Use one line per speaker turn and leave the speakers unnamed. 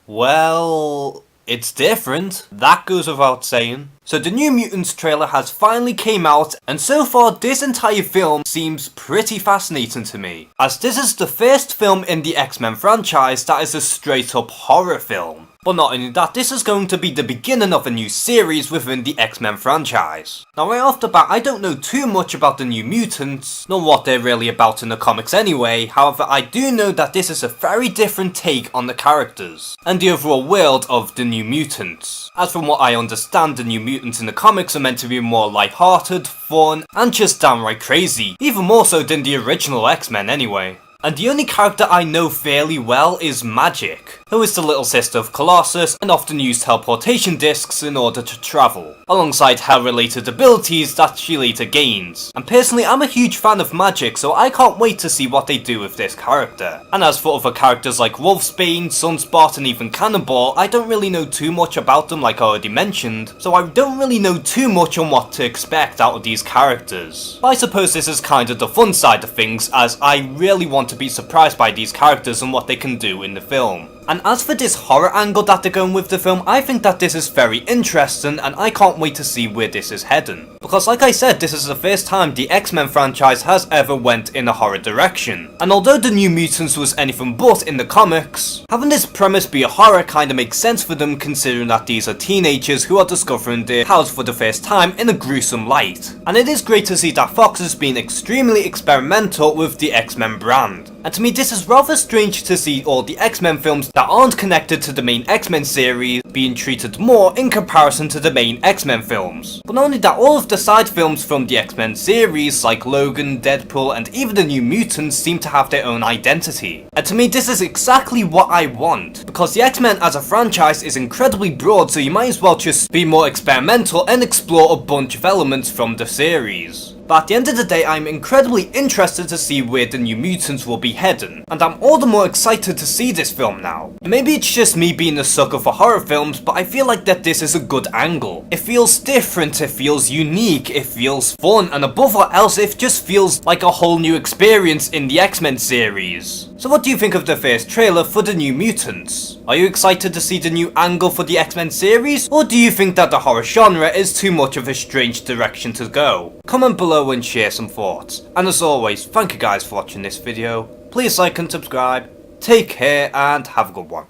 Well, it's different. That goes without saying. So the New Mutants trailer has finally came out, and so far this entire film seems pretty fascinating to me, as this is the first film in the X-Men franchise that is a straight up horror film. But not only that, this is going to be the beginning of a new series within the X-Men franchise. Now right off the bat, I don't know too much about the New Mutants, nor what they're really about in the comics anyway. However, I do know that this is a very different take on the characters and the overall world of the New Mutants. As from what I understand, the New Mutants in the comics are meant to be more lighthearted, fun, and just downright crazy, even more so than the original X-Men anyway. And the only character I know fairly well is Magic, who is the little sister of Colossus and often used teleportation discs in order to travel, alongside Hell-related abilities that she later gains. And personally, I'm a huge fan of Magic, so I can't wait to see what they do with this character. And as for other characters like Wolfsbane, Sunspot, and even Cannonball, I don't really know too much about them like I already mentioned, so I don't really know too much on what to expect out of these characters. But I suppose this is kind of the fun side of things, as I really want to be surprised by these characters and what they can do in the film. And as for this horror angle that they're going with the film, I think that this is very interesting and I can't wait to see where this is heading. Because like I said, this is the first time the X-Men franchise has ever went in a horror direction. And although the New Mutants was anything but in the comics, having this premise be a horror kinda makes sense for them, considering that these are teenagers who are discovering their house for the first time in a gruesome light. And it is great to see that Fox has been extremely experimental with the X-Men brand. And to me, this is rather strange to see all the X-Men films that aren't connected to the main X-Men series being treated more in comparison to the main X-Men films. But not only that, all of the side films from the X-Men series like Logan, Deadpool, and even the New Mutants seem to have their own identity. And to me, this is exactly what I want, because the X-Men as a franchise is incredibly broad, so you might as well just be more experimental and explore a bunch of elements from the series. But at the end of the day, I'm incredibly interested to see where the New Mutants will be heading, and I'm all the more excited to see this film now. Maybe it's just me being a sucker for horror films, but I feel like that this is a good angle. It feels different, it feels unique, it feels fun, and above all else, it just feels like a whole new experience in the X-Men series. So what do you think of the first trailer for the New Mutants? Are you excited to see the new angle for the X-Men series, or do you think that the horror genre is too much of a strange direction to go? Comment below and share some thoughts. And as always, thank you guys for watching this video. Please like and subscribe. Take care and have a good one.